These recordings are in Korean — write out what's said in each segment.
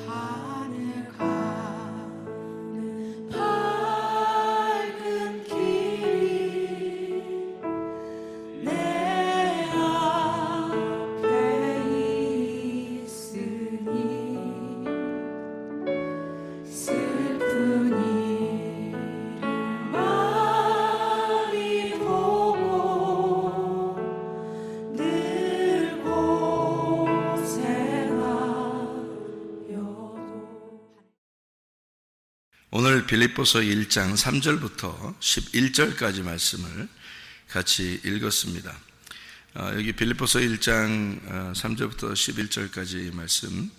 하늘 가는 밝은 길이 내 앞에 있으니 슬픈 일을 많이 보고 늘 고생하여도. 오늘 빌립보서 1장 3절부터 11절까지 말씀을 같이 읽었습니다. 여기 빌립보서 1장 3절부터 11절까지 말씀,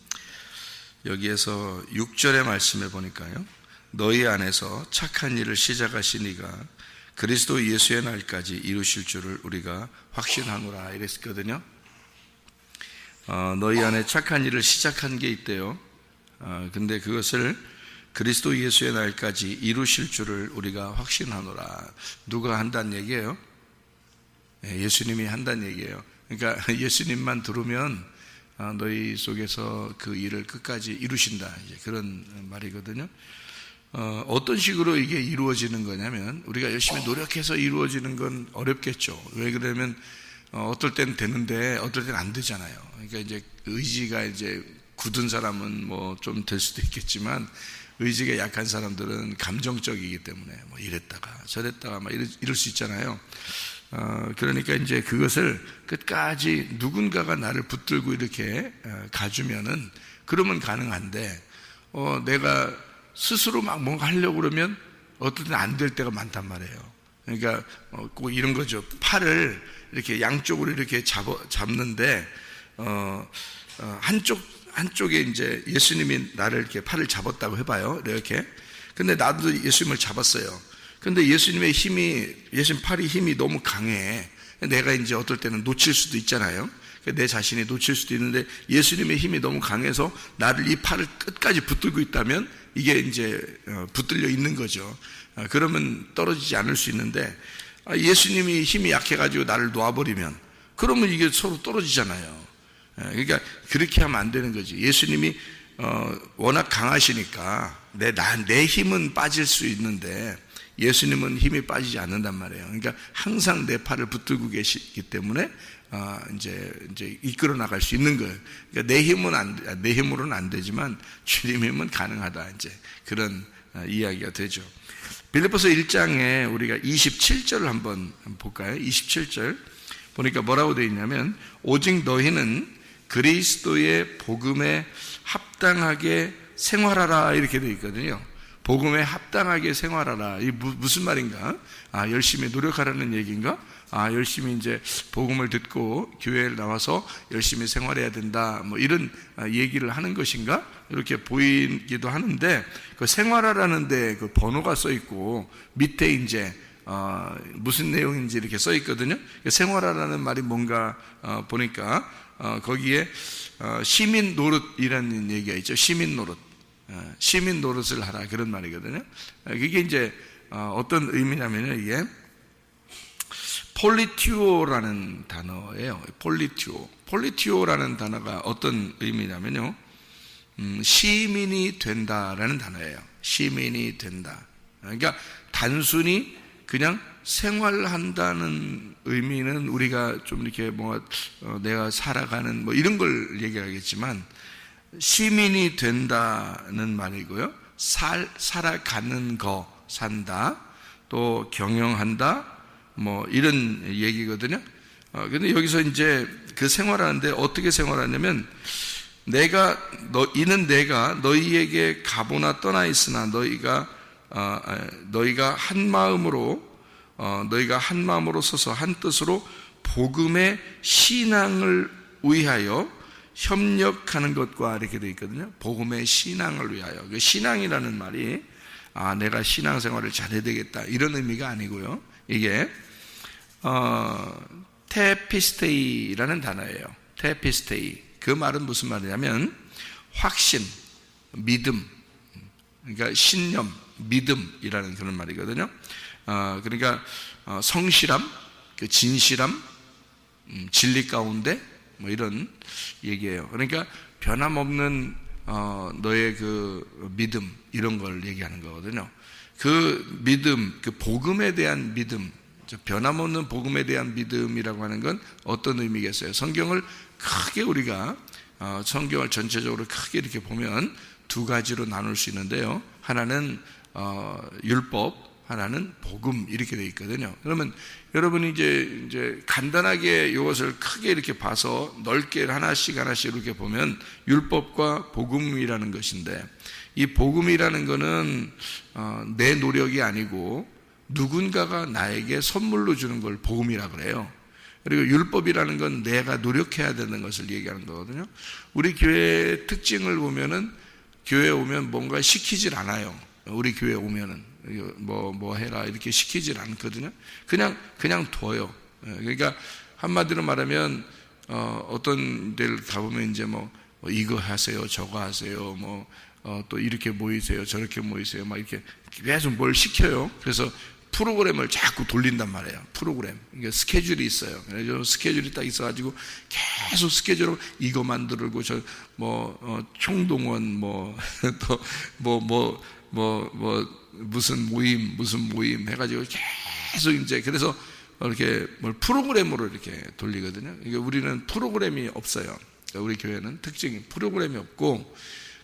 여기에서 6절의 말씀에 보니까요, 너희 안에서 착한 일을 시작하신 이가 그리스도 예수의 날까지 이루실 줄을 우리가 확신하노라 이랬거든요. 너희 안에 착한 일을 시작한 게 있대요. 근데 그것을 그리스도 예수의 날까지 이루실 줄을 우리가 확신하노라. 누가 한다는 얘기예요? 예수님이 한다는 얘기예요. 그러니까 예수님만 들으면 너희 속에서 그 일을 끝까지 이루신다, 이제 그런 말이거든요. 어떤 식으로 이게 이루어지는 거냐면, 우리가 열심히 노력해서 이루어지는 건 어렵겠죠. 왜 그러면 어떨 땐 되는데 어떨 땐 안 되잖아요. 그러니까 이제 의지가 이제 굳은 사람은 뭐 좀 될 수도 있겠지만, 의지가 약한 사람들은 감정적이기 때문에 뭐 이랬다가 저랬다가 막 이럴 수 있잖아요. 그러니까 이제 그것을 끝까지 누군가가 나를 붙들고 이렇게 가주면은, 그러면 가능한데, 내가 스스로 막 뭔가 하려고 그러면 어떨 때는 안 될 때가 많단 말이에요. 그러니까 꼭 이런 거죠. 팔을 이렇게 양쪽으로 이렇게 잡는데 한쪽에 이제 예수님이 나를 이렇게 팔을 잡았다고 해봐요. 이렇게. 근데 나도 예수님을 잡았어요. 근데 예수님의 팔이 힘이 너무 강해. 내가 이제 어떨 때는 놓칠 수도 있잖아요. 내 자신이 놓칠 수도 있는데, 예수님의 힘이 너무 강해서 나를 이 팔을 끝까지 붙들고 있다면 이게 이제 붙들려 있는 거죠. 그러면 떨어지지 않을 수 있는데, 예수님이 힘이 약해가지고 나를 놓아버리면, 그러면 이게 서로 떨어지잖아요. 그러니까 그렇게 하면 안 되는 거지. 예수님이 워낙 강하시니까 내 힘은 빠질 수 있는데 예수님은 힘이 빠지지 않는단 말이에요. 그러니까 항상 내 팔을 붙들고 계시기 때문에 이제 이끌어 나갈 수 있는 거예요. 그러니까 내 힘으로는 안 되지만 주님 힘은 가능하다, 이제 그런 이야기가 되죠. 빌립보서 1장에 우리가 27절을 한번 볼까요? 27절 보니까 뭐라고 되어 있냐면, 오직 너희는 그리스도의 복음에 합당하게 생활하라, 이렇게 되어 있거든요. 복음에 합당하게 생활하라. 이게 무슨 말인가? 열심히 노력하라는 얘기인가? 열심히 이제 복음을 듣고 교회에 나와서 열심히 생활해야 된다, 뭐 이런 얘기를 하는 것인가? 이렇게 보이기도 하는데, 그 생활하라는데 그 번호가 써 있고 밑에 이제 무슨 내용인지 이렇게 써 있거든요. 생활하라는 말이 뭔가 보니까 거기에 시민 노릇이라는 얘기가 있죠. 시민 노릇. 시민 노릇을 하라, 그런 말이거든요. 그게 이제 어떤 의미냐면요, 이게 폴리티오라는 단어예요. 폴리티오라는 단어가 어떤 의미냐면요, 시민이 된다라는 단어예요. 시민이 된다. 그러니까 단순히 그냥 생활한다는 의미는 우리가 좀 이렇게 내가 살아가는 뭐 이런 걸 얘기하겠지만, 시민이 된다는 말이고요, 살아가는 거, 산다, 또 경영한다, 뭐 이런 얘기거든요. 근데 여기서 이제 그 생활하는데 어떻게 생활하냐면, 이는 내가 너희에게 가보나 떠나 있으나 너희가 한 마음으로 서서 한 뜻으로 복음의 신앙을 위하여 협력하는 것과 이렇게 되어 있거든요. 복음의 신앙을 위하여. 그 신앙이라는 말이 내가 신앙생활을 잘해야 되겠다, 이런 의미가 아니고요. 이게 테피스테이라는 단어예요. 테피스테이. 그 말은 무슨 말이냐면 확신, 믿음, 그러니까 신념, 믿음이라는 그런 말이거든요. 그러니까 성실함, 진실함, 진리 가운데 뭐 이런 얘기예요. 그러니까 변함없는 너의 그 믿음 이런 걸 얘기하는 거거든요. 그 믿음, 그 복음에 대한 믿음, 변함없는 복음에 대한 믿음이라고 하는 건 어떤 의미겠어요? 성경을 크게 우리가 성경을 전체적으로 크게 이렇게 보면 두 가지로 나눌 수 있는데요. 하나는 율법, 하나는 복음 이렇게 돼 있거든요. 그러면 여러분이 이제 간단하게 이것을 크게 이렇게 봐서 넓게 하나씩 이렇게 보면 율법과 복음이라는 것인데, 이 복음이라는 것은 내 노력이 아니고 누군가가 나에게 선물로 주는 걸 복음이라 그래요. 그리고 율법이라는 건 내가 노력해야 되는 것을 얘기하는 거거든요. 우리 교회의 특징을 보면은 교회에 오면 뭔가 시키질 않아요. 우리 교회에 오면은 뭐 해라 이렇게 시키질 않거든요. 그냥 둬요. 그러니까 한마디로 말하면 어떤 데를 가보면 이제 뭐 이거 하세요, 저거 하세요, 또 이렇게 모이세요, 저렇게 모이세요, 막 이렇게 계속 뭘 시켜요. 그래서 프로그램을 자꾸 돌린단 말이에요. 프로그램. 그러니까 스케줄이 있어요. 그래서 스케줄이 딱 있어가지고 계속 스케줄로 이거 만들고 총동원 무슨 모임 해가지고 계속 이제 그래서 이렇게 프로그램으로 이렇게 돌리거든요. 그러니까 우리는 프로그램이 없어요. 그러니까 우리 교회는 특징이 프로그램이 없고,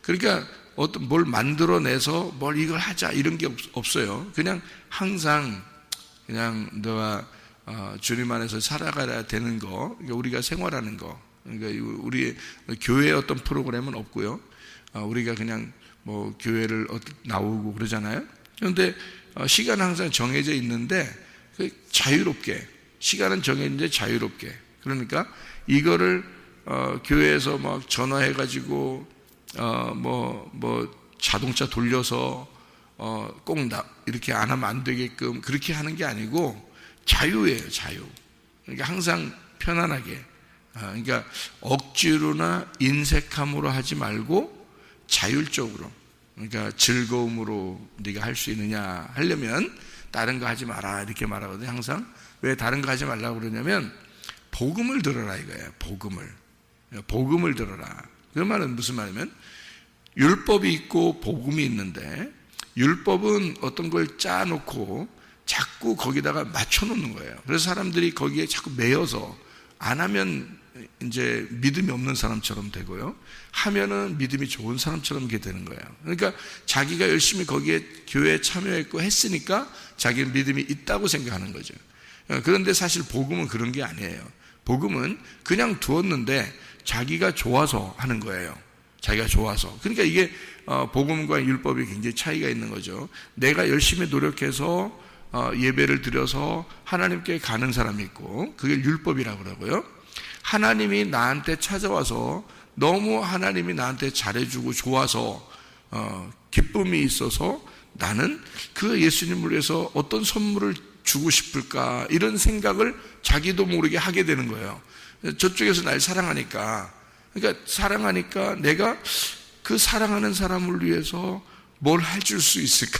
그러니까 어떤 뭘 만들어내서 뭘 이걸 하자 이런 게 없어요. 그냥 항상 그냥 너가 주님 안에서 살아가야 되는 거, 그러니까 우리가 생활하는 거, 그러니까 우리 교회에 어떤 프로그램은 없고요. 우리가 그냥 교회를 나오고 그러잖아요. 그런데 시간은 항상 정해져 있는데 자유롭게, 시간은 정해진데 자유롭게. 그러니까 이거를 교회에서 막 전화해가지고 자동차 돌려서 꼭 이렇게 안 하면 안 되게끔 그렇게 하는 게 아니고 자유예요, 자유. 그러니까 항상 편안하게. 그러니까 억지로나 인색함으로 하지 말고 자율적으로, 그러니까 즐거움으로 네가 할 수 있느냐 하려면 다른 거 하지 마라 이렇게 말하거든요. 항상. 왜 다른 거 하지 말라고 그러냐면 복음을 들어라 이거예요. 복음을 들어라. 그 말은 무슨 말이냐면 율법이 있고 복음이 있는데, 율법은 어떤 걸 짜놓고 자꾸 거기다가 맞춰놓는 거예요. 그래서 사람들이 거기에 자꾸 매여서 안 하면 이제 믿음이 없는 사람처럼 되고요, 하면은 믿음이 좋은 사람처럼 이렇게 되는 거예요. 그러니까 자기가 열심히 거기에 교회에 참여했고 했으니까 자기는 믿음이 있다고 생각하는 거죠. 그런데 사실 복음은 그런 게 아니에요. 복음은 그냥 두었는데 자기가 좋아서 하는 거예요. 자기가 좋아서. 그러니까 이게 복음과 율법이 굉장히 차이가 있는 거죠. 내가 열심히 노력해서 예배를 드려서 하나님께 가는 사람이 있고, 그게 율법이라고 그러고요. 하나님이 나한테 찾아와서 너무 하나님이 나한테 잘해주고 좋아서 기쁨이 있어서 나는 그 예수님을 위해서 어떤 선물을 주고 싶을까 이런 생각을 자기도 모르게 하게 되는 거예요. 저쪽에서 날 사랑하니까, 그러니까 사랑하니까 내가 그 사랑하는 사람을 위해서 뭘 해줄 수 있을까?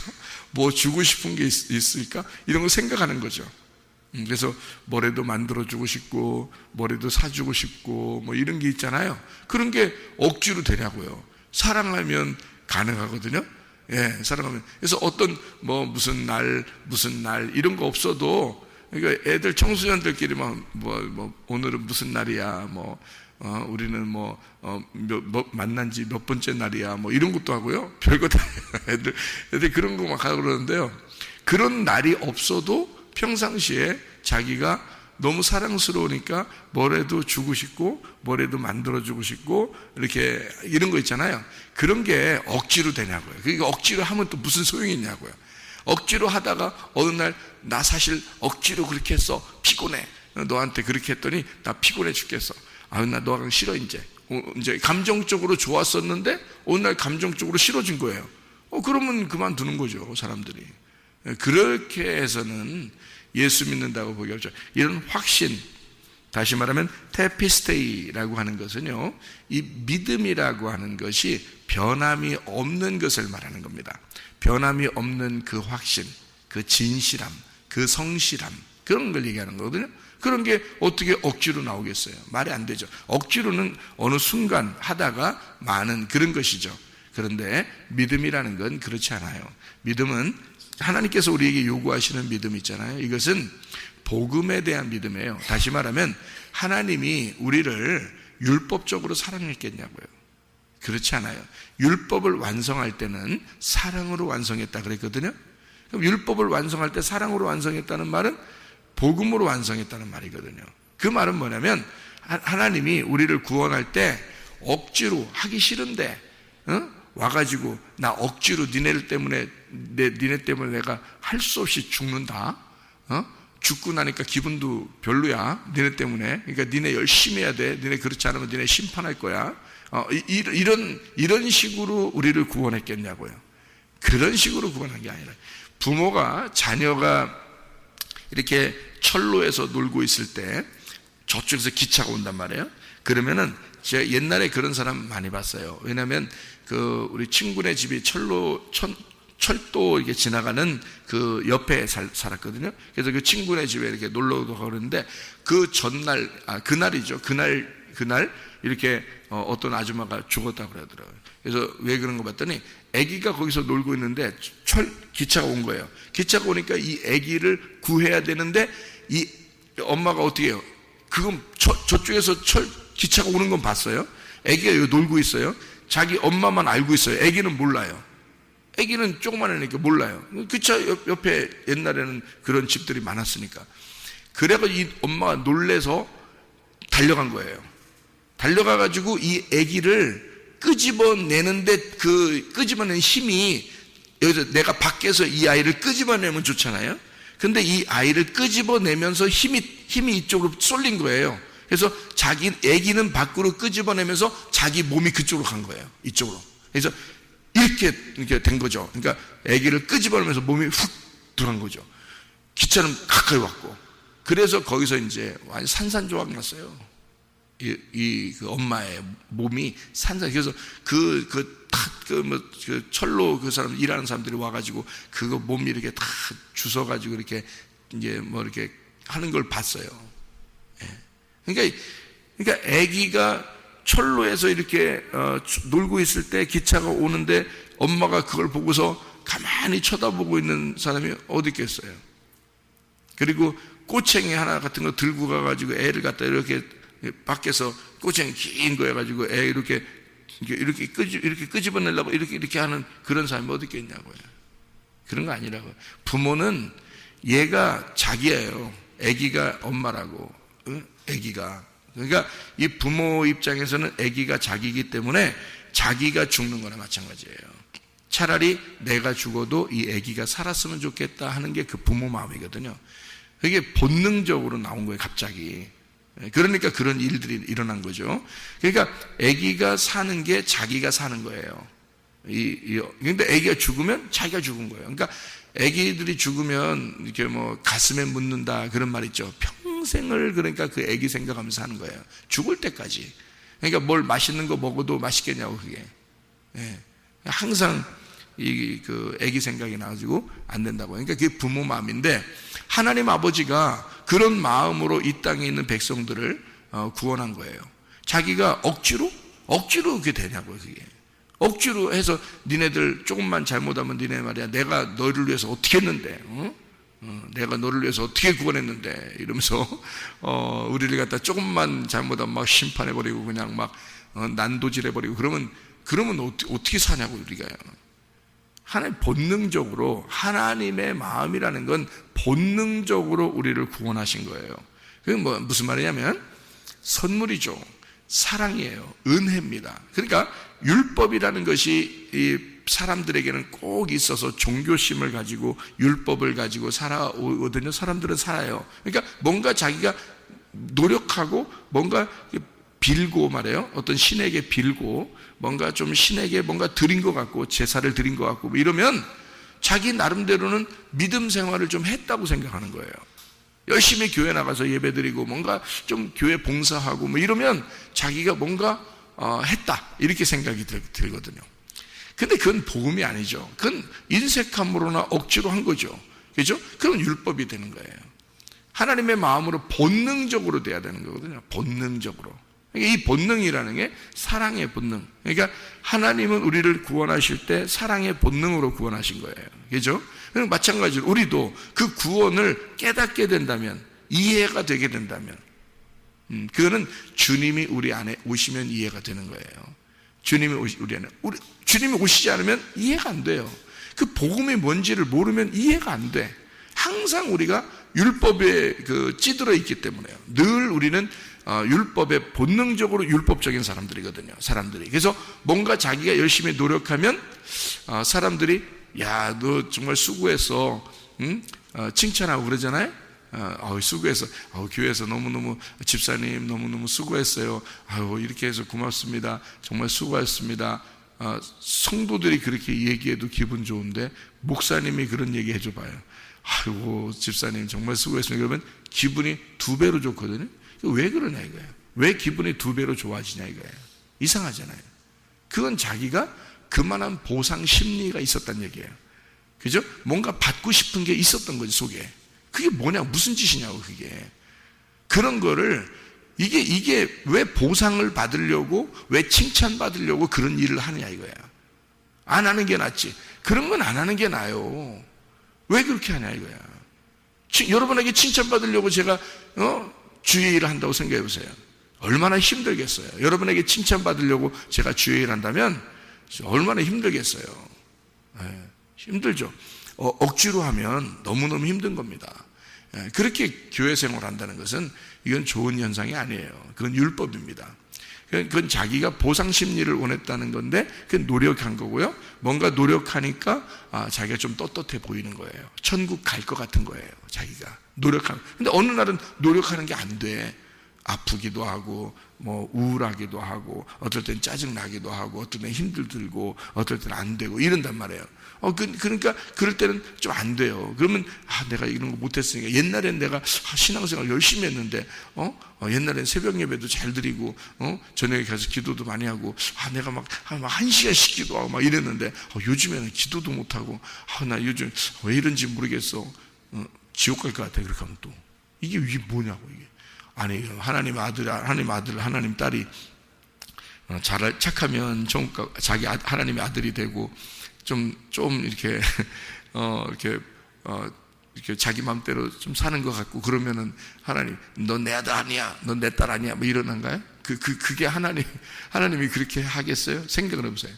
뭐 주고 싶은 게 있을까? 이런 거 생각하는 거죠. 그래서 뭐라도 만들어주고 싶고 뭐라도 사주고 싶고 뭐 이런 게 있잖아요. 그런 게 억지로 되냐고요. 사랑하면 가능하거든요. 예, 사랑하면. 그래서 어떤 무슨 날 이런 거 없어도, 그러니까 애들 청소년들끼리 오늘은 무슨 날이야, 우리는 만난 지 몇 번째 날이야, 이런 것도 하고요. 별거 다 애들 그런 거 막 하고 그러는데요. 그런 날이 없어도 평상시에 자기가 너무 사랑스러우니까 뭐라도 주고 싶고 뭐라도 만들어주고 싶고 이렇게 이런 거 있잖아요. 그런 게 억지로 되냐고요. 그러니까 억지로 하면 또 무슨 소용이 있냐고요. 억지로 하다가 어느 날 나 사실 억지로 그렇게 했어, 피곤해, 너한테 그렇게 했더니 나 피곤해 죽겠어, 나 너랑 싫어, 이제 감정적으로 좋았었는데 어느 날 감정적으로 싫어진 거예요. 그러면 그만두는 거죠, 사람들이. 그렇게 해서는 예수 믿는다고 보기 어렵죠. 이런 확신, 다시 말하면 테피스테이라고 하는 것은요, 이 믿음이라고 하는 것이 변함이 없는 것을 말하는 겁니다. 변함이 없는 그 확신, 그 진실함, 그 성실함, 그런 걸 얘기하는 거거든요. 그런 게 어떻게 억지로 나오겠어요? 말이 안 되죠. 억지로는 어느 순간 하다가 마는 그런 것이죠. 그런데 믿음이라는 건 그렇지 않아요. 믿음은 하나님께서 우리에게 요구하시는 믿음 있잖아요. 이것은 복음에 대한 믿음이에요. 다시 말하면 하나님이 우리를 율법적으로 사랑했겠냐고요. 그렇지 않아요. 율법을 완성할 때는 사랑으로 완성했다 그랬거든요. 그럼 율법을 완성할 때 사랑으로 완성했다는 말은 복음으로 완성했다는 말이거든요. 그 말은 뭐냐면 하나님이 우리를 구원할 때 억지로 하기 싫은데 와가지고 나 억지로 니네 때문에 내가 할 수 없이 죽는다. 죽고 나니까 기분도 별로야. 니네 때문에. 그러니까 니네 열심히 해야 돼. 니네 그렇지 않으면 니네 심판할 거야. 이런 식으로 우리를 구원했겠냐고요. 그런 식으로 구원한 게 아니라 부모가 자녀가 이렇게 철로에서 놀고 있을 때 저쪽에서 기차가 온단 말이에요. 그러면은 제가 옛날에 그런 사람 많이 봤어요. 왜냐하면 우리 친구네 집이 철도 이렇게 지나가는 그 옆에 살았거든요. 그래서 그 친구네 집에 이렇게 놀러도 가고 그러는데 그 전날, 그날이죠. 그날 이렇게 어떤 아줌마가 죽었다고 그러더라고요. 그래서 왜 그런 거 봤더니 아기가 거기서 놀고 있는데 기차가 온 거예요. 기차가 오니까 이 아기를 구해야 되는데 이 엄마가 어떻게 해요? 그건 저쪽에서 기차가 오는 건 봤어요. 아기가 여기 놀고 있어요. 자기 엄마만 알고 있어요. 아기는 몰라요. 아기는 조그마하니까 몰라요. 기차 옆에 옛날에는 그런 집들이 많았으니까. 그래서 이 엄마가 놀래서 달려간 거예요. 달려가가지고 이 아기를 끄집어내는데 그 끄집어내는 힘이 여기서 내가 밖에서 이 아이를 끄집어내면 좋잖아요. 근데 이 아이를 끄집어내면서 힘이 이쪽으로 쏠린 거예요. 그래서 자기 아기는 밖으로 끄집어내면서 자기 몸이 그쪽으로 간 거예요. 이쪽으로. 그래서 이렇게 된 거죠. 그러니까 아기를 끄집어내면서 몸이 훅 들어간 거죠. 기차는 가까이 왔고. 그래서 거기서 이제 완전 산산조각 났어요. 그 엄마의 몸이 그래서 그 철로 그 사람 일하는 사람들이 와가지고 그거 몸이 이렇게 다 주워가지고 이렇게 이제 뭐 이렇게 하는 걸 봤어요. 그러니까 아기가 철로에서 이렇게 놀고 있을 때 기차가 오는데 엄마가 그걸 보고서 가만히 쳐다보고 있는 사람이 어디 있겠어요. 그리고 꼬챙이 하나 같은 거 들고 가가지고 애를 갖다 이렇게 밖에서 꼬챙이 긴 거 해가지고 애 이렇게 끄집어내려고 이렇게 하는 그런 사람이 어디 있겠냐고요. 그런 거 아니라고요. 부모는 얘가 자기예요. 아기가 엄마라고. 아기가. 그러니까 이 부모 입장에서는 아기가 자기이기 때문에 자기가 죽는 거나 마찬가지예요. 차라리 내가 죽어도 이 아기가 살았으면 좋겠다 하는 게 그 부모 마음이거든요. 그게 본능적으로 나온 거예요, 갑자기. 그러니까 그런 일들이 일어난 거죠. 그러니까 아기가 사는 게 자기가 사는 거예요. 근데 아기가 죽으면 자기가 죽은 거예요. 그러니까 아기들이 죽으면 이렇게 뭐 가슴에 묻는다 그런 말 있죠. 평생을 그러니까 그 아기 생각하면서 사는 거예요. 죽을 때까지. 그러니까 뭘 맛있는 거 먹어도 맛있겠냐고 그게. 항상 그 아기 생각이 나가지고 안 된다고. 그러니까 그게 부모 마음인데 하나님 아버지가 그런 마음으로 이 땅에 있는 백성들을 구원한 거예요. 자기가 억지로 그게 되냐고요, 그게. 억지로 해서 니네들 조금만 잘못하면 니네 말이야 내가 너를 위해서 어떻게 했는데 내가 너를 위해서 어떻게 구원했는데 이러면서 우리를 갖다 조금만 잘못하면 막 심판해버리고 그냥 막 난도질해버리고 그러면 어떻게 사냐고 우리가요. 하나님 본능적으로 하나님의 마음이라는 건 본능적으로 우리를 구원하신 거예요. 그게 무슨 말이냐면 선물이죠. 사랑이에요. 은혜입니다. 그러니까 율법이라는 것이 이 사람들에게는 꼭 있어서 종교심을 가지고 율법을 가지고 살아오거든요. 사람들은 살아요. 그러니까 뭔가 자기가 노력하고 뭔가 빌고 말해요. 어떤 신에게 빌고 뭔가 좀 신에게 뭔가 드린 것 같고 제사를 드린 것 같고 뭐 이러면 자기 나름대로는 믿음 생활을 좀 했다고 생각하는 거예요. 열심히 교회 나가서 예배드리고 뭔가 좀 교회 봉사하고 뭐 이러면 자기가 뭔가 했다 이렇게 생각이 들거든요. 근데 그건 복음이 아니죠. 그건 인색함으로나 억지로 한 거죠. 그죠? 그건 율법이 되는 거예요. 하나님의 마음으로 본능적으로 돼야 되는 거거든요. 본능적으로. 그러니까 이 본능이라는 게 사랑의 본능. 그러니까 하나님은 우리를 구원하실 때 사랑의 본능으로 구원하신 거예요. 그죠? 마찬가지로 우리도 그 구원을 깨닫게 된다면, 이해가 되게 된다면, 그거는 주님이 우리 안에 오시면 이해가 되는 거예요. 주님이 우리 안에, 주님이 오시지 않으면 이해가 안 돼요. 그 복음이 뭔지를 모르면 이해가 안 돼. 항상 우리가 율법에 찌들어 있기 때문에요. 늘 우리는 율법에 본능적으로 율법적인 사람들이거든요. 사람들이. 그래서 뭔가 자기가 열심히 노력하면 사람들이 야, 너 정말 수고했어. 응? 칭찬하고 그러잖아요. 수고해서, 교회에서 너무너무, 집사님 너무너무 수고했어요. 이렇게 해서 고맙습니다. 정말 수고하셨습니다. 성도들이 그렇게 얘기해도 기분 좋은데, 목사님이 그런 얘기 해줘봐요. 아이고, 집사님 정말 수고했습니다. 그러면 기분이 2배로 좋거든요. 왜 그러냐 이거예요. 왜 기분이 2배로 좋아지냐 이거예요. 이상하잖아요. 그건 자기가 그만한 보상 심리가 있었단 얘기예요. 그죠? 뭔가 받고 싶은 게 있었던 거지, 속에. 그게 뭐냐, 무슨 짓이냐고, 그게. 그런 거를, 이게 왜 보상을 받으려고, 왜 칭찬받으려고 그런 일을 하느냐, 이거야. 안 하는 게 낫지. 그런 건 안 하는 게 나아요. 왜 그렇게 하냐, 이거야. 여러분에게 칭찬받으려고 제가, 주의 일을 한다고 생각해 보세요. 얼마나 힘들겠어요. 여러분에게 칭찬받으려고 제가 주의 일을 한다면, 얼마나 힘들겠어요. 힘들죠. 억지로 하면 너무너무 힘든 겁니다. 그렇게 교회 생활을 한다는 것은 이건 좋은 현상이 아니에요. 그건 율법입니다. 그건 자기가 보상 심리를 원했다는 건데 그건 노력한 거고요. 뭔가 노력하니까 자기가 좀 떳떳해 보이는 거예요. 천국 갈 것 같은 거예요. 자기가 노력하는. 근데 어느 날은 노력하는 게 안 돼. 아프기도 하고 우울하기도 하고 어떨 땐 짜증나기도 하고 어떨 땐 힘들고 어떨 땐 안 되고 이런단 말이에요. 그러니까 그럴 때는 좀 안 돼요. 그러면 내가 이런 거 못했으니까 옛날엔 내가 신앙생활 열심히 했는데 옛날엔 새벽 예배도 잘 드리고 저녁에 가서 기도도 많이 하고 내가 막 1시간씩 기도하고 막 이랬는데 요즘에는 기도도 못하고 나 요즘 왜 이런지 모르겠어. 지옥 갈 것 같아. 그렇게 하면 또 이게 뭐냐고 이게. 아니, 하나님 아들, 하나님 딸이 착하면 자기 하나님의 아들이 되고 좀 이렇게 이렇게 자기 마음대로 좀 사는 것 같고 그러면은 하나님, 넌 내 아들 아니야, 넌 내 딸 아니야, 뭐 이러는가요? 그게 하나님이 그렇게 하겠어요? 생각을 해보세요.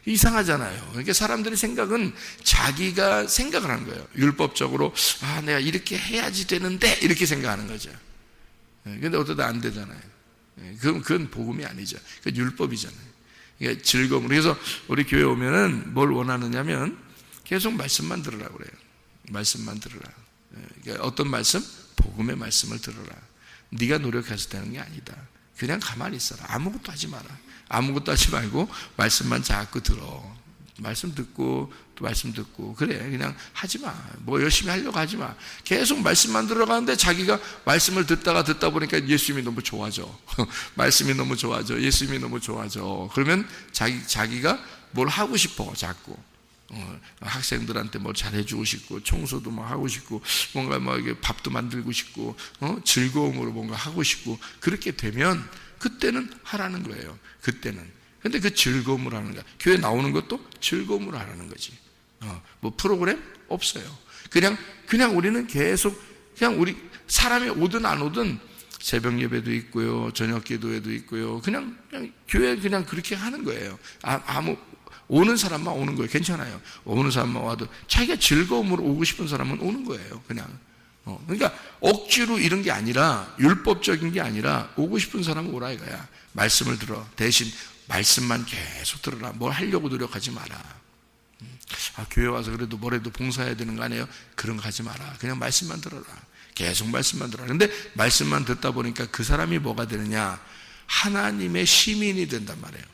이상하잖아요. 그러니까 사람들의 생각은 자기가 생각을 하는 거예요. 율법적으로 내가 이렇게 해야지 되는데 이렇게 생각하는 거죠. 근데 어쩌다 안 되잖아요. 그건 복음이 아니죠. 그건 율법이잖아요. 그러니까 즐거움으로. 그래서 우리 교회 오면은 뭘 원하느냐면 계속 말씀만 들으라고 그래요. 말씀만 들으라. 그러니까 어떤 말씀? 복음의 말씀을 들으라. 네가 노력해서 되는 게 아니다. 그냥 가만히 있어라. 아무것도 하지 마라. 아무것도 하지 말고 말씀만 자꾸 들어. 말씀 듣고 또 말씀 듣고 그래. 그냥 하지 마. 뭐 열심히 하려고 하지 마. 계속 말씀만 들어가는데 자기가 말씀을 듣다 보니까 예수님이 너무 좋아져. 말씀이 너무 좋아져. 예수님이 너무 좋아져. 그러면 자기가 뭘 하고 싶어 자꾸. 학생들한테 뭘 잘해주고 싶고 청소도 막 하고 싶고 뭔가 막 밥도 만들고 싶고 즐거움으로 뭔가 하고 싶고 그렇게 되면 그때는 하라는 거예요. 그때는. 근데 그 즐거움으로 하는 거야. 교회 나오는 것도 즐거움으로 하라는 거지. 뭐 프로그램 없어요. 그냥 우리는 계속 그냥 우리 사람이 오든 안 오든 새벽 예배도 있고요, 저녁 기도회도 있고요. 그냥 교회 그냥 그렇게 하는 거예요. 오는 사람만 오는 거예요. 괜찮아요. 오는 사람만 와도 자기가 즐거움으로 오고 싶은 사람은 오는 거예요. 그냥. 그러니까 억지로 이런 게 아니라 율법적인 게 아니라 오고 싶은 사람은 오라 이거야. 말씀을 들어. 대신 말씀만 계속 들어라. 뭘 하려고 노력하지 마라. 교회 와서 그래도 뭐라도 봉사해야 되는 거 아니에요? 그런 거 하지 마라. 그냥 말씀만 들어라. 계속 말씀만 들어라. 근데 말씀만 듣다 보니까 그 사람이 뭐가 되느냐? 하나님의 시민이 된단 말이에요.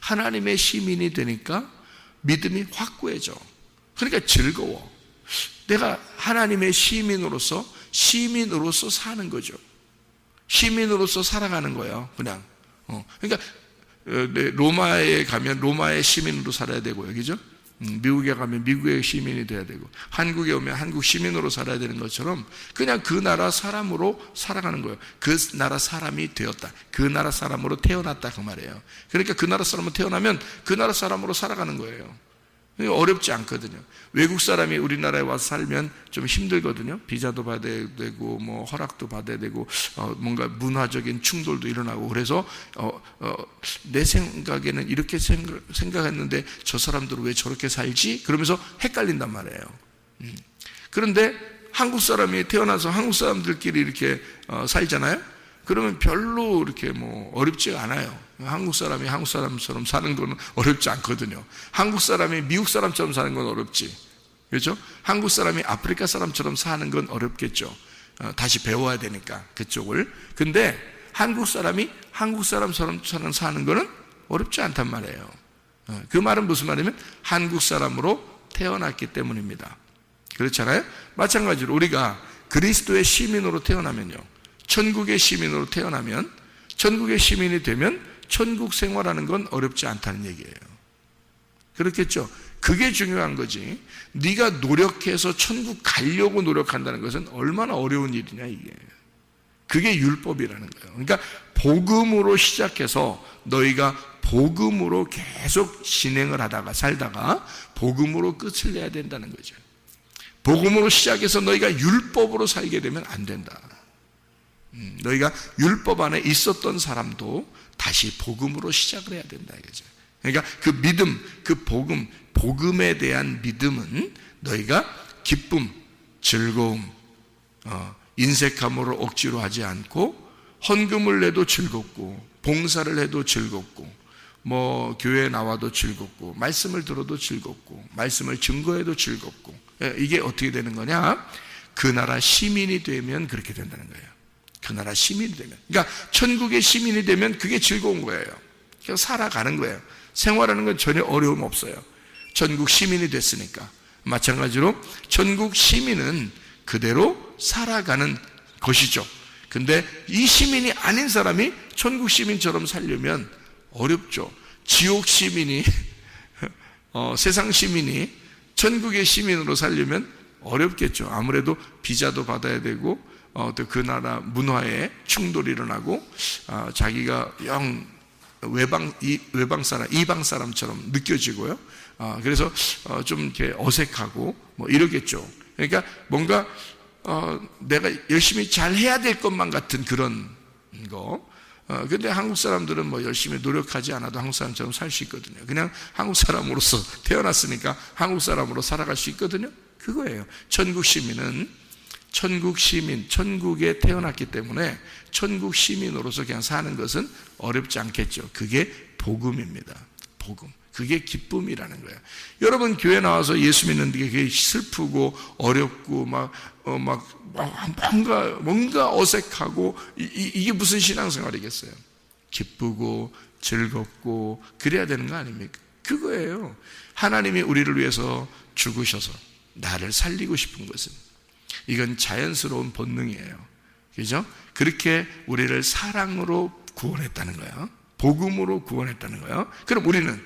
하나님의 시민이 되니까 믿음이 확고해져. 그러니까 즐거워. 내가 하나님의 시민으로서 사는 거죠. 시민으로서 살아가는 거예요. 그냥. 그러니까 로마에 가면 로마의 시민으로 살아야 되고요. 그죠? 미국에 가면 미국의 시민이 돼야 되고, 한국에 오면 한국 시민으로 살아야 되는 것처럼 그냥 그 나라 사람으로 살아가는 거예요. 그 나라 사람이 되었다, 그 나라 사람으로 태어났다, 그 말이에요. 그러니까 그 나라 사람으로 태어나면 그 나라 사람으로 살아가는 거예요. 어렵지 않거든요. 외국 사람이 우리나라에 와서 살면 좀 힘들거든요. 비자도 받아야 되고 뭐 허락도 받아야 되고 뭔가 문화적인 충돌도 일어나고, 그래서 내 생각에는 이렇게 생각했는데 저 사람들은 왜 저렇게 살지? 그러면서 헷갈린단 말이에요. 그런데 한국 사람이 태어나서 한국 사람들끼리 이렇게 살잖아요. 그러면 별로 이렇게 뭐 어렵지가 않아요. 한국 사람이 한국 사람처럼 사는 건 어렵지 않거든요. 한국 사람이 미국 사람처럼 사는 건 어렵지, 그렇죠? 한국 사람이 아프리카 사람처럼 사는 건 어렵겠죠. 다시 배워야 되니까 그쪽을. 근데 한국 사람이 한국 사람처럼 사는 거는 어렵지 않단 말이에요. 그 말은 무슨 말이냐면 한국 사람으로 태어났기 때문입니다. 그렇잖아요. 마찬가지로 우리가 그리스도의 시민으로 태어나면요, 천국의 시민으로 태어나면, 천국의 시민이 되면 천국 생활하는 건 어렵지 않다는 얘기예요. 그렇겠죠? 그게 중요한 거지. 네가 노력해서 천국 가려고 노력한다는 것은 얼마나 어려운 일이냐, 이게. 그게 율법이라는 거예요. 그러니까 복음으로 시작해서 너희가 복음으로 계속 진행을 하다가 살다가 복음으로 끝을 내야 된다는 거죠. 복음으로 시작해서 너희가 율법으로 살게 되면 안 된다. 너희가 율법 안에 있었던 사람도 다시 복음으로 시작을 해야 된다, 이거죠. 그러니까 그 믿음, 그 복음에 대한 믿음은 너희가 기쁨, 즐거움, 인색함으로 억지로 하지 않고, 헌금을 내도 즐겁고, 봉사를 해도 즐겁고, 뭐 교회에 나와도 즐겁고, 말씀을 들어도 즐겁고, 말씀을 증거해도 즐겁고. 이게 어떻게 되는 거냐? 그 나라 시민이 되면 그렇게 된다는 거예요. 그 나라 시민이 되면, 그러니까 천국의 시민이 되면 그게 즐거운 거예요. 그냥 살아가는 거예요. 생활하는 건 전혀 어려움 없어요. 천국 시민이 됐으니까. 마찬가지로 천국 시민은 그대로 살아가는 것이죠. 근데 이 시민이 아닌 사람이 천국 시민처럼 살려면 어렵죠. 지옥 시민이 세상 시민이 천국의 시민으로 살려면 어렵겠죠. 아무래도 비자도 받아야 되고, 또 그 나라 문화에 충돌이 일어나고, 자기가 영 외방 사람, 이방 사람처럼 느껴지고요. 그래서 좀 이렇게 어색하고 뭐 이러겠죠. 그러니까 뭔가 내가 열심히 잘 해야 될 것만 같은 그런 거. 근데 한국 사람들은 뭐 열심히 노력하지 않아도 한국 사람처럼 살 수 있거든요. 그냥 한국 사람으로서 태어났으니까 한국 사람으로 살아갈 수 있거든요. 그거예요. 천국 시민은 천국 시민, 천국에 태어났기 때문에 천국 시민으로서 그냥 사는 것은 어렵지 않겠죠. 그게 복음입니다. 복음. 그게 기쁨이라는 거예요. 여러분 교회 나와서 예수 믿는 게 그게 슬프고 어렵고 뭔가 어색하고 이게 무슨 신앙생활이겠어요? 기쁘고 즐겁고 그래야 되는 거 아닙니까? 그거예요. 하나님이 우리를 위해서 죽으셔서 나를 살리고 싶은 것은, 이건 자연스러운 본능이에요. 그죠? 그렇게 우리를 사랑으로 구원했다는 거예요. 복음으로 구원했다는 거예요. 그럼 우리는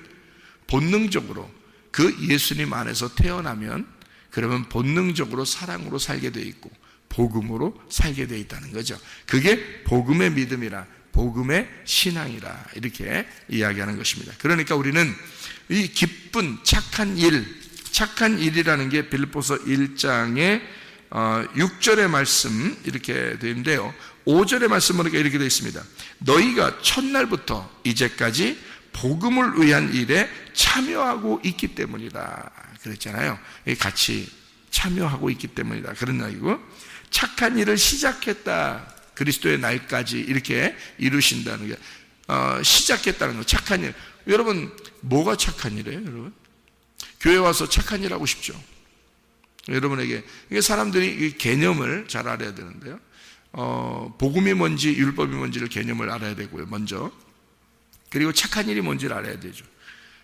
본능적으로 그 예수님 안에서 태어나면, 그러면 본능적으로 사랑으로 살게 돼 있고 복음으로 살게 돼 있다는 거죠. 그게 복음의 믿음이라, 복음의 신앙이라, 이렇게 이야기하는 것입니다. 그러니까 우리는 이 기쁜 착한 일이라는 게 빌립보서 1장의 6절의 말씀 이렇게 되어 있는데요. 5절의 말씀은 이렇게 되어 있습니다. 너희가 첫날부터 이제까지 복음을 위한 일에 참여하고 있기 때문이다. 그랬잖아요. 같이 참여하고 있기 때문이다. 그런 얘기고, 착한 일을 시작했다. 그리스도의 날까지 이렇게 이루신다는 게, 시작했다는 거, 착한 일. 여러분, 뭐가 착한 일이에요, 여러분? 교회 와서 착한 일 하고 싶죠? 여러분에게. 이게 사람들이 개념을 잘 알아야 되는데요. 복음이 뭔지, 율법이 뭔지를 개념을 알아야 되고요, 먼저. 그리고 착한 일이 뭔지를 알아야 되죠.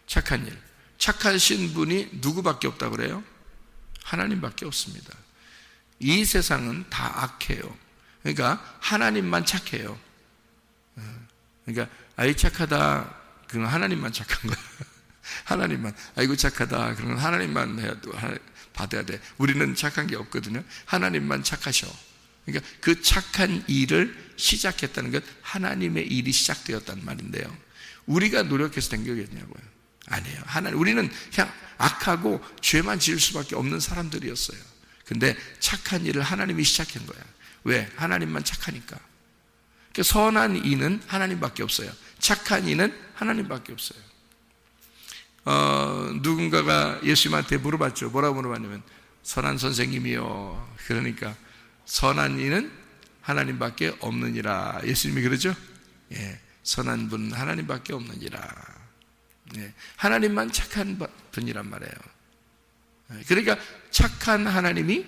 착한 일. 착하신 분이 누구밖에 없다고 그래요? 하나님밖에 없습니다. 이 세상은 다 악해요. 그러니까 하나님만 착해요. 그러니까 아이 착하다, 그건 하나님만 착한 거예요. 하나님만, 아이고 착하다. 그러면 하나님만 받아야 돼. 우리는 착한 게 없거든요. 하나님만 착하셔. 그러니까 그 착한 일을 시작했다는 것, 하나님의 일이 시작되었단 말인데요. 우리가 노력해서 된 거겠냐고요? 아니에요. 우리는 그냥 악하고 죄만 지을 수밖에 없는 사람들이었어요. 근데 착한 일을 하나님이 시작한 거야. 왜? 하나님만 착하니까. 그러니까 선한 이는 하나님밖에 없어요. 착한 이는 하나님밖에 없어요. 누군가가 예수님한테 물어봤죠. 뭐라고 물어봤냐면, 선한 선생님이요. 그러니까 선한 이는 하나님밖에 없느니라. 예수님이 그러죠? 예, 선한 분은 하나님밖에 없느니라. 예, 하나님만 착한 분이란 말이에요. 그러니까 착한 하나님이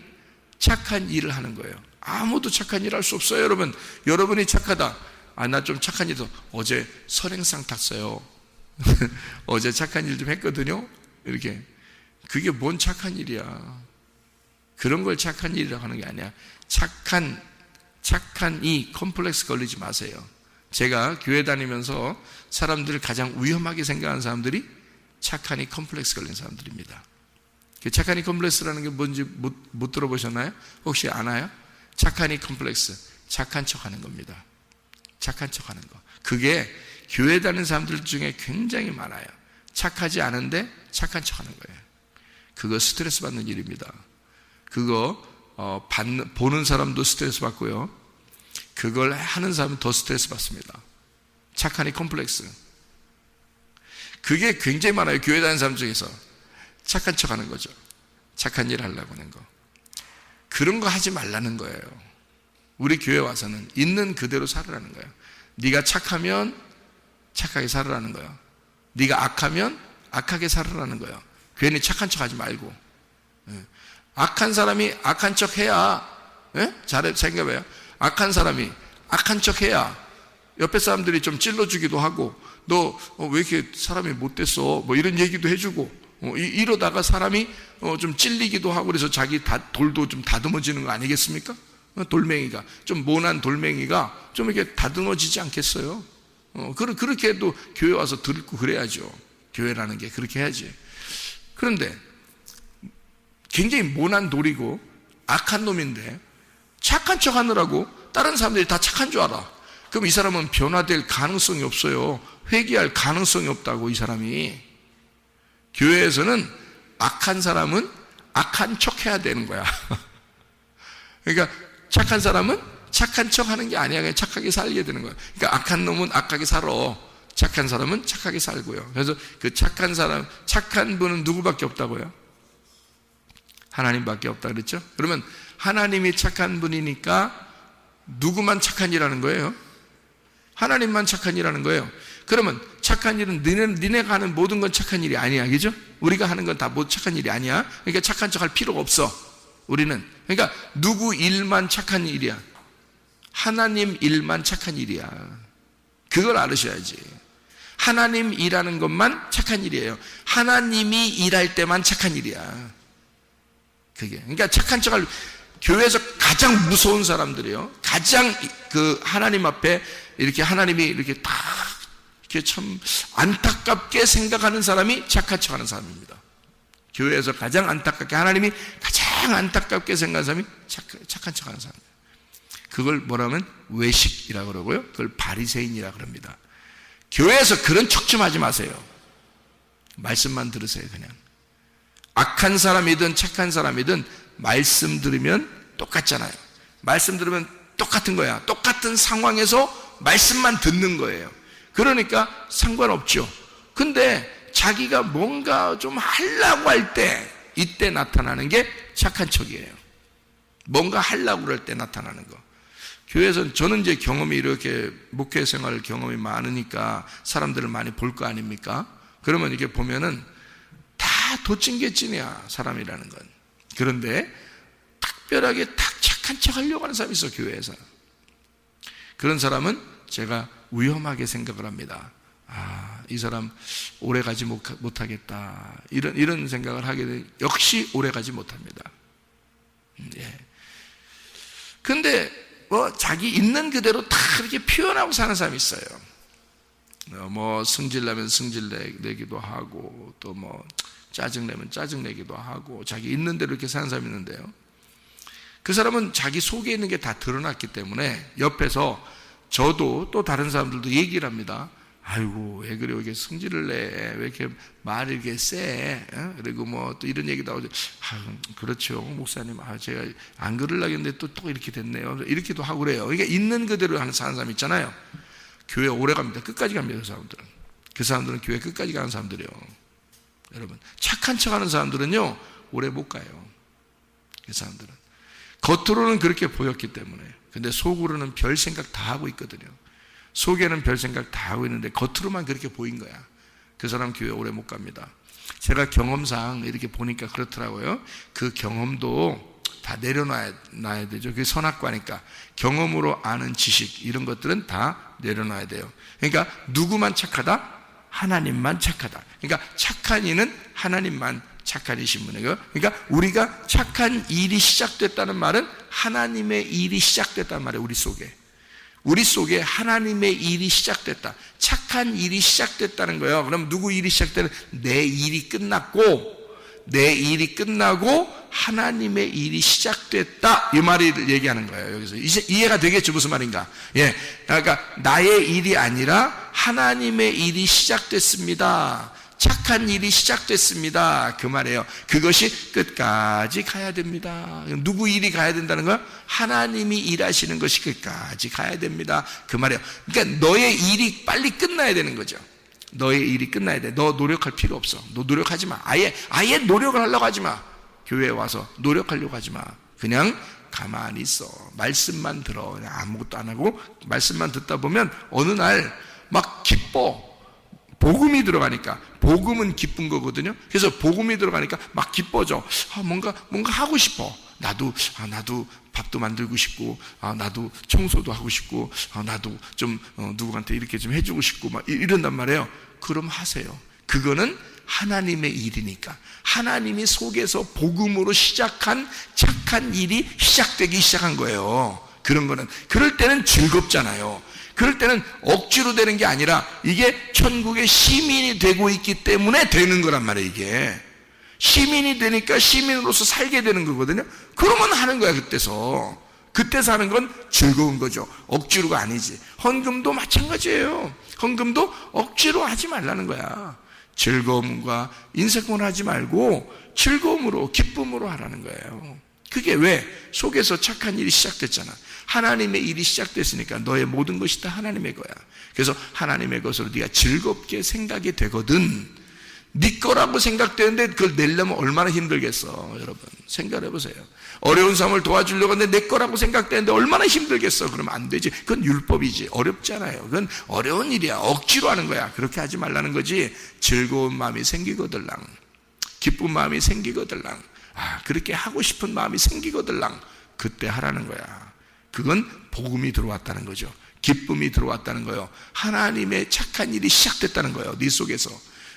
착한 일을 하는 거예요. 아무도 착한 일 할 수 없어요. 여러분, 여러분이 착하다. 나 좀 착한 일도 어제 선행상 탔어요. 어제 착한 일 좀 했거든요. 이렇게. 그게 뭔 착한 일이야. 그런 걸 착한 일이라고 하는 게 아니야. 착한 이 컴플렉스 걸리지 마세요. 제가 교회 다니면서 사람들을 가장 위험하게 생각하는 사람들이 착한 이 컴플렉스 걸린 사람들입니다. 그 착한 이 컴플렉스라는 게 뭔지 못 들어보셨나요? 혹시 아나요? 착한 이 컴플렉스, 착한 척 하는 겁니다. 착한 척 하는 거. 그게 교회 다니는 사람들 중에 굉장히 많아요. 착하지 않은데 착한 척 하는 거예요. 그거 스트레스 받는 일입니다. 그거 보는 사람도 스트레스 받고요. 그걸 하는 사람은 더 스트레스 받습니다. 착한 이 컴플렉스. 그게 굉장히 많아요. 교회 다니는 사람 중에서. 착한 척 하는 거죠. 착한 일 하려고 하는 거. 그런 거 하지 말라는 거예요. 우리 교회 와서는 있는 그대로 살으라는 거예요. 네가 착하면 착하게 살으라는 거예요. 네가 악하면 악하게 살으라는 거예요. 괜히 착한 척 하지 말고. 악한 사람이 악한 척 해야, 잘 생각해봐요. 악한 사람이 악한 척 해야 옆에 사람들이 좀 찔러주기도 하고, 너 왜 이렇게 사람이 못됐어? 뭐 이런 얘기도 해주고, 이러다가 사람이 좀 찔리기도 하고, 그래서 자기 돌도 좀 다듬어지는 거 아니겠습니까? 돌멩이가, 좀 모난 돌멩이가 좀 이렇게 다듬어지지 않겠어요? 그렇게 해도 교회 와서 듣고 그래야죠. 교회라는 게 그렇게 해야지. 그런데 굉장히 모난 돌이고 악한 놈인데 착한 척 하느라고 다른 사람들이 다 착한 줄 알아. 그럼 이 사람은 변화될 가능성이 없어요. 회개할 가능성이 없다고. 이 사람이 교회에서는 악한 사람은 악한 척 해야 되는 거야. 그러니까 착한 사람은 착한 척 하는 게 아니야. 그냥 착하게 살게 되는 거야. 그러니까 악한 놈은 악하게 살아. 착한 사람은 착하게 살고요. 그래서 그 착한 사람, 착한 분은 누구밖에 없다고요? 하나님밖에 없다 그랬죠? 그러면 하나님이 착한 분이니까 누구만 착한 일하는 거예요? 하나님만 착한 일하는 거예요. 그러면 착한 일은 니네가 하는 모든 건 착한 일이 아니야. 그죠? 우리가 하는 건 다 뭐 착한 일이 아니야. 그러니까 착한 척 할 필요가 없어. 우리는. 그러니까 누구 일만 착한 일이야? 하나님 일만 착한 일이야. 그걸 알으셔야지. 하나님 일하는 것만 착한 일이에요. 하나님이 일할 때만 착한 일이야. 그게. 그러니까 착한 척할, 교회에서 가장 무서운 사람들이요. 가장 그 하나님 앞에 이렇게 하나님이 이렇게 다 이렇게 참 안타깝게 생각하는 사람이 착한 척 하는 사람입니다. 교회에서 가장 안타깝게, 하나님이 가장 안타깝게 생각하는 사람이 착한 척 하는 사람. 그걸 뭐라면 외식이라고 그러고요. 그걸 바리새인이라고 그럽니다. 교회에서 그런 척 좀 하지 마세요. 말씀만 들으세요. 그냥 악한 사람이든 착한 사람이든 말씀 들으면 똑같잖아요. 말씀 들으면 똑같은 거야. 똑같은 상황에서 말씀만 듣는 거예요. 그러니까 상관없죠. 근데 자기가 뭔가 좀 하려고 할 때, 이때 나타나는 게 착한 척이에요. 뭔가 하려고 그럴 때 나타나는 거. 교회에서는, 저는 이제 경험이 이렇게 목회 생활 경험이 많으니까 사람들을 많이 볼 거 아닙니까? 그러면 이게 보면은 다 도찐개찐이야, 사람이라는 건. 그런데 특별하게 딱 착한 척 하려고 하는 사람이 있어, 교회에서. 그런 사람은 제가 위험하게 생각을 합니다. 이 사람 오래 가지 못하겠다. 이런 생각을 하게 되면 역시 오래 가지 못합니다. 예. 근데 자기 있는 그대로 다 그렇게 표현하고 사는 사람이 있어요. 뭐 승질내면 승질내기도 하고 또 뭐 짜증내면 짜증내기도 하고 자기 있는 대로 이렇게 사는 사람이 있는데요, 그 사람은 자기 속에 있는 게 다 드러났기 때문에 옆에서 저도 또 다른 사람들도 얘기를 합니다. 아이고 왜 그래, 왜 이렇게 승질을 내, 왜 이렇게 말이 이렇게 세, 그리고 뭐 또 이런 얘기도 하고, 그렇죠 목사님, 제가 안 그러려고 했는데 또 이렇게 됐네요, 이렇게도 하고 그래요. 그러니까 있는 그대로 사는 사람 있잖아요. 교회 오래 갑니다. 끝까지 갑니다. 그 사람들은 교회 끝까지 가는 사람들이에요. 여러분, 착한 척하는 사람들은요 오래 못 가요. 그 사람들은 겉으로는 그렇게 보였기 때문에, 근데 속으로는 별 생각 다 하고 있거든요. 속에는 별 생각 다 하고 있는데 겉으로만 그렇게 보인 거야. 그 사람 교회 오래 못 갑니다. 제가 경험상 이렇게 보니까 그렇더라고요. 그 경험도 다 내려놔야 되죠. 그게 선악과니까. 경험으로 아는 지식 이런 것들은 다 내려놔야 돼요. 그러니까 누구만 착하다? 하나님만 착하다. 그러니까 착한 이는 하나님만 착한 이신 분이에요. 그러니까 우리가 착한 일이 시작됐다는 말은 하나님의 일이 시작됐다는 말이에요. 우리 속에 하나님의 일이 시작됐다. 착한 일이 시작됐다는 거예요. 그럼 누구 일이 시작되는? 내 일이 끝나고 하나님의 일이 시작됐다, 이 말을 얘기하는 거예요. 여기서 이제 이해가 되겠죠, 무슨 말인가? 예, 그러니까 나의 일이 아니라 하나님의 일이 시작됐습니다. 착한 일이 시작됐습니다, 그 말이에요. 그것이 끝까지 가야 됩니다. 누구 일이 가야 된다는 거야? 하나님이 일하시는 것이 끝까지 가야 됩니다, 그 말이에요. 그러니까 너의 일이 빨리 끝나야 되는 거죠. 너의 일이 끝나야 돼. 너 노력할 필요 없어. 너 노력하지 마. 아예 노력을 하려고 하지 마. 교회에 와서 노력하려고 하지 마. 그냥 가만히 있어. 말씀만 들어. 그냥 아무것도 안 하고 말씀만 듣다 보면 어느 날 막 기뻐. 복음이 들어가니까. 복음은 기쁜 거거든요. 그래서 복음이 들어가니까 막 기뻐져. 뭔가 하고 싶어. 나도 밥도 만들고 싶고, 나도 청소도 하고 싶고, 나도 좀 누구한테 이렇게 좀 해주고 싶고 막 이런단 말이에요. 그럼 하세요. 그거는 하나님의 일이니까. 하나님이 속에서 복음으로 시작한 착한 일이 시작되기 시작한 거예요. 그런 거는 그럴 때는 즐겁잖아요. 그럴 때는 억지로 되는 게 아니라 이게 천국의 시민이 되고 있기 때문에 되는 거란 말이에요. 이게 시민이 되니까 시민으로서 살게 되는 거거든요. 그러면 하는 거야. 그때서 하는 건 즐거운 거죠. 억지로가 아니지. 헌금도 마찬가지예요. 헌금도 억지로 하지 말라는 거야. 즐거움과 인색만 하지 말고 즐거움으로, 기쁨으로 하라는 거예요. 그게 왜? 속에서 착한 일이 시작됐잖아. 하나님의 일이 시작됐으니까 너의 모든 것이 다 하나님의 거야. 그래서 하나님의 것으로 네가 즐겁게 생각이 되거든. 네 거라고 생각되는데 그걸 내려면 얼마나 힘들겠어. 여러분 생각해 보세요. 어려운 사람을 도와주려고 하는데 내 거라고 생각되는데 얼마나 힘들겠어. 그러면 안 되지. 그건 율법이지. 어렵잖아요. 그건 어려운 일이야. 억지로 하는 거야. 그렇게 하지 말라는 거지. 즐거운 마음이 생기거들랑, 기쁜 마음이 생기거들랑, 그렇게 하고 싶은 마음이 생기거들랑, 그때 하라는 거야. 그건 복음이 들어왔다는 거죠. 기쁨이 들어왔다는 거예요. 하나님의 착한 일이 시작됐다는 거예요. 네 속에서.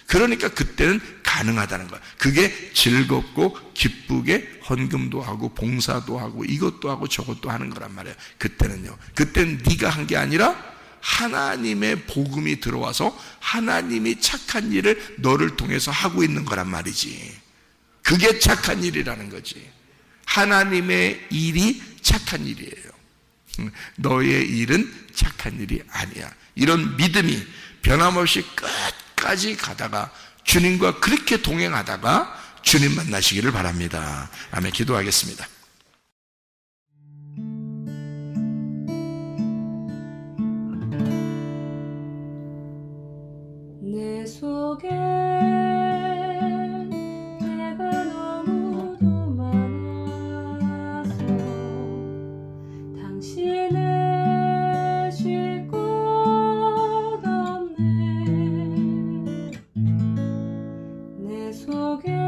그러니까 그때는 가능하다는 거야. 그게 즐겁고 기쁘게 헌금도 하고 봉사도 하고 이것도 하고 저것도 하는 거란 말이에요. 그때는요. 그때는 네가 한 게 아니라 하나님의 복음이 들어와서 하나님이 착한 일을 너를 통해서 하고 있는 거란 말이지. 그게 착한 일이라는 거지. 하나님의 일이 착한 일이에요. 너의 일은 착한 일이 아니야. 이런 믿음이 변함없이 끝까지 가다가 주님과 그렇게 동행하다가 주님 만나시기를 바랍니다. 아멘. 기도하겠습니다. 내 속에 내가 너무도 많아서 당신을 쉴 곳 없네. 내 속에